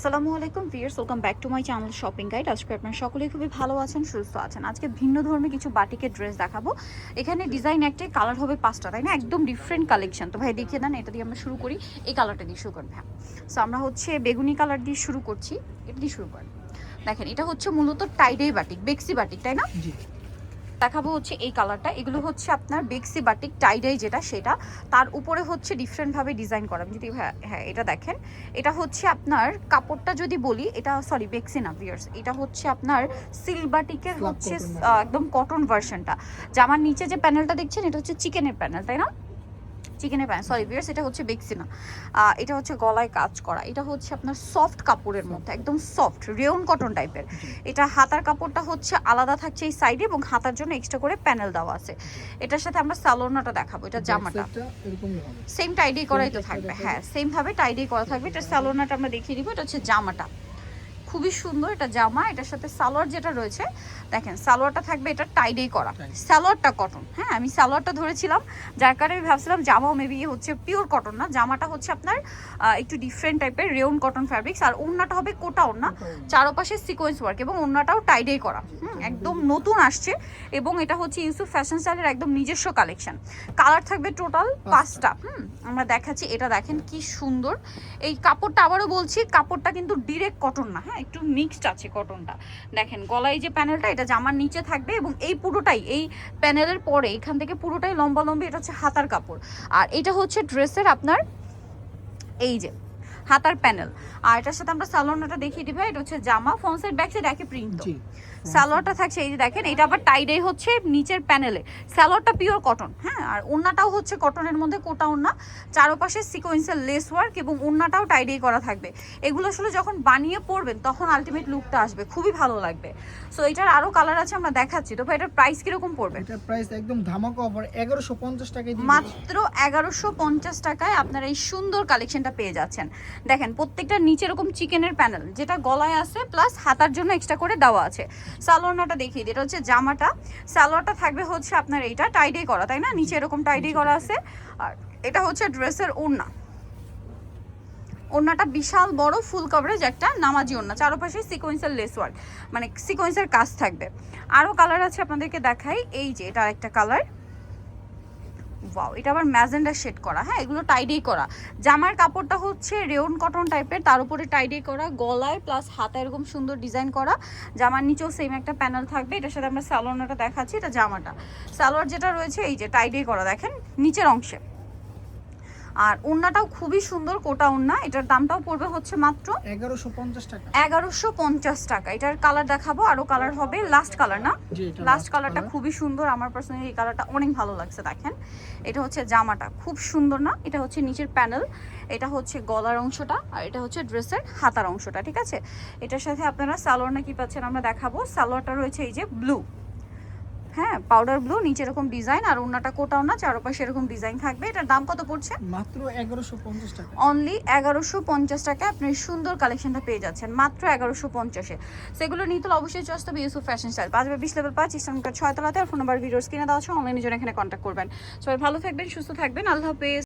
আসসালামু আলাইকুম viewers, welcome back to my channel shopping guide. আজকে আপনারা সকলেই খুবই ভালো আছেন, সুস্থ আছেন। আজকে ভিন্ন ধর্মী কিছু বাটিকের ড্রেস দেখাবো। এখানে ডিজাইন একটাই, কালার হবে 5টা, তাই না? একদম ডিফারেন্ট কালেকশন। তো ভাই দেখিয়ে দেন, এটা দিয়ে আমরা শুরু করি। এই কালারটা দিয়ে শুরু করবো। হ্যাঁ, সো আমরা হচ্ছে বেগুনি কালার দিয়ে শুরু করছি। এটা দিয়ে শুরু করেন। দেখেন, এটা হচ্ছে মূলত টাইডে বাটিক, বেক্সি বাটিক, তাই না? জি। দেখাবো হচ্ছে এই কালারটা। এগুলো হচ্ছে আপনার বেক্সি বাটিক টাইডাই, যেটা সেটা তার উপরে হচ্ছে ডিফারেন্টভাবে ডিজাইন করা। যদি হ্যাঁ এটা দেখেন, এটা হচ্ছে আপনার কাপড়টা যদি বলি, এটা সরি বেক্সি না ভিউয়ার্স, এটা হচ্ছে আপনার সিল্ক বাটিকের হচ্ছে একদম কটন ভার্সনটা। জামার নিচে যে প্যানেলটা দেখছেন, এটা হচ্ছে চিকেনের প্যানেল, তাই না? চিকেনের প্যান্ট, সরি ভিউয়ার্স, এটা হচ্ছে বেক্সি না, এটা হচ্ছে গলায় কাজ করা। এটা হচ্ছে আপনার সফট কাপড়ের মধ্যে, একদম সফট রেয়ন কটন টাইপের। এটা হাতার কাপড়টা হচ্ছে আলাদা থাকছে এই সাইডে, এবং হাতার জন্য এক্সট্রা করে প্যানেল দেওয়া আছে। এটার সাথে আমরা সালোনাটা দেখাবো। এটা জামাটা সেম টাইডে করাই তো থাকবে। হ্যাঁ, সেম ভাবে টাইডে করা থাকবে। এটা সালোনাটা আমরা দেখিয়ে দিব। এটা হচ্ছে জামাটা, খুবই সুন্দর এটা জামা। এটার সাথে সালোয়ার যেটা রয়েছে, দেখেন সালোয়ারটা থাকবে এটা টাইডেই করা, সালোয়ারটা কটন। হ্যাঁ, আমি সালোয়ারটা ধরেছিলাম, যার কারণে আমি ভাবছিলাম জামাও মেবি হচ্ছে পিওর কটন না। জামাটা হচ্ছে আপনার একটু ডিফারেন্ট টাইপের রেয়ন কটন ফ্যাব্রিক্স। আর ওড়নাটা হবে কোটা ওড়না, চারপাশে সিকোয়েন্স ওয়ার্ক, এবং ওড়নাটাও টাইডেই করা। একদম নতুন আসছে, এবং এটা হচ্ছে ইউসুফ ফ্যাশন স্টাইলের একদম নিজস্ব কালেকশন। কালার থাকবে টোটাল 5টা। আমরা দেখাচ্ছি। এটা দেখেন কি সুন্দর এই কাপড়টা। আবারও বলছি, কাপড়টা কিন্তু ডিরেক্ট কটন না, হ্যাঁ একটু মিক্সড আছে কটনটা। দেখেন গলায় যে প্যানেলটা, এটা জামার নিচে থাকবে, এবং এই পুরোটাই এই প্যানেলের পরে এখান থেকে পুরোটাই লম্বা লম্বি। এটা হচ্ছে হাতার কাপড়, আর এটা হচ্ছে ড্রেসের আপনার এই যে হাতার প্যানেল। আর এটার সাথে আমরা সালোয়ারটা দেখিয়ে দিই ভাই। এটা হচ্ছে জামা, ফ্রন্ট সাইড ব্যাক সাইড একই প্রিন্ট। তো সালোয়ারটা থাকছে এই যে দেখেন, এটা আবার টাইডে হচ্ছে নিচের প্যানেলে। সালোয়ারটা পিওর কটন, হ্যাঁ। আর ওড়নাটাও হচ্ছে কটনের মধ্যে কোটা ওড়না, চারপাশে সিকোয়েন্সের লেস ওয়ার্ক, এবং ওড়নাটাও টাইডে করা থাকবে। এগুলো আসলে যখন বানিয়ে পরবেন তখন আলটিমেট লুকটা আসবে, খুবই ভালো লাগবে। সো এটার আরো কালার আছে, আমরা দেখাচ্ছি। তো ভাই এটার প্রাইস কিরকম পড়বে? এটার প্রাইস একদম ধামাকা অফার, 1150 টাকায় দিই। মাত্র 1150 টাকায় আপনারা এই সুন্দর কালেকশনটা পেয়ে যাচ্ছেন। দেখেন প্রত্যেকটা নিচে এরকম চিকেনের প্যানেল, যেটা গলায় আছে, প্লাস হাতার জন্য এক্সট্রা করে দেওয়া আছে। সালোয়ারটা দেখিয়ে দিই। এটা হচ্ছে জামাটা, সালোয়ারটা থাকবে হচ্ছে আপনার এইটা টাইডে করা, তাই না? নিচে এরকম টাইডে করা আছে। আর এটা হচ্ছে ড্রেসের ওড়না। ওড়নাটা বিশাল বড় ফুল কভারেজ একটা নামাজি ওড়না, চারপাশে সিকোয়েন্সের লেস ওয়ার্ক, মানে সিকোয়েন্সের কাজ থাকবে। আরও কালার আছে, আপনাদেরকে দেখাই। এই যে এটা একটা কালার, ওয়াও, এটা আবার ম্যাজেন্ডা শেড করা। হ্যাঁ, এগুলো টাইডেই করা। জামার কাপড়টা হচ্ছে রেয়ন কটন টাইপের, তার উপরে টাইডেই করা, গলায় প্লাস হাতা এরকম সুন্দর ডিজাইন করা। জামার নিচেও সেম একটা প্যানেল থাকবে। এটার সাথে আমরা সালোয়ারটা দেখাচ্ছি। এটা জামাটা, সালোয়ার যেটা রয়েছে এই যে টাইডেই করা, দেখেন নিচের অংশে। আর ওড়নাটাও খুবই সুন্দর, কোটা ওড়না। এটার দামটাও পড়বে হচ্ছে মাত্র 1150 টাকা। 1150 টাকা। এটার কালার দেখাবো, আরো কালার হবে। লাস্ট কালার না? লাস্ট কালারটা খুবই সুন্দর, আমার পার্সোনালি এই কালারটা অনেক ভালো লাগছে। দেখেন এটা হচ্ছে জামাটা, খুব সুন্দর না? এটা হচ্ছে নিচের প্যানেল, এটা হচ্ছে গলার অংশটা, আর এটা হচ্ছে ড্রেসের হাতার অংশটা, ঠিক আছে? এটার সাথে আপনারা সালোয়ার কি পাচ্ছেন আমরা দেখাবো। সালোয়ারটা রয়েছে এই যে ব্লু, হ্যাঁ পাউডার ব্লু, নিচে এরকম ডিজাইন, আর ওড়নাটা কোটাও না, চারপাশে এরকম ডিজাইন থাকবে। এটার দাম কত পড়ছে? মাত্র 1150 টাকা। অনলি 1150 টাকা আপনি সুন্দর কালেকশনটা পেয়ে যাচ্ছেন, মাত্র 1150-এ। সেগুলো নিতে হলে অবশ্যই চলে আসতে হবে Yusuf fashion style, 5/20 level 5, Islampur 6 তলাতে। আর ফোন নাম্বার ভিডিওস কিনে দেওয়া আছে, অনলাইনে জন্য এখানে কন্ট্যাক্ট করবেন। সবাই ভালো থাকবেন, সুস্থ থাকবেন, আল্লাহ হাফেজ।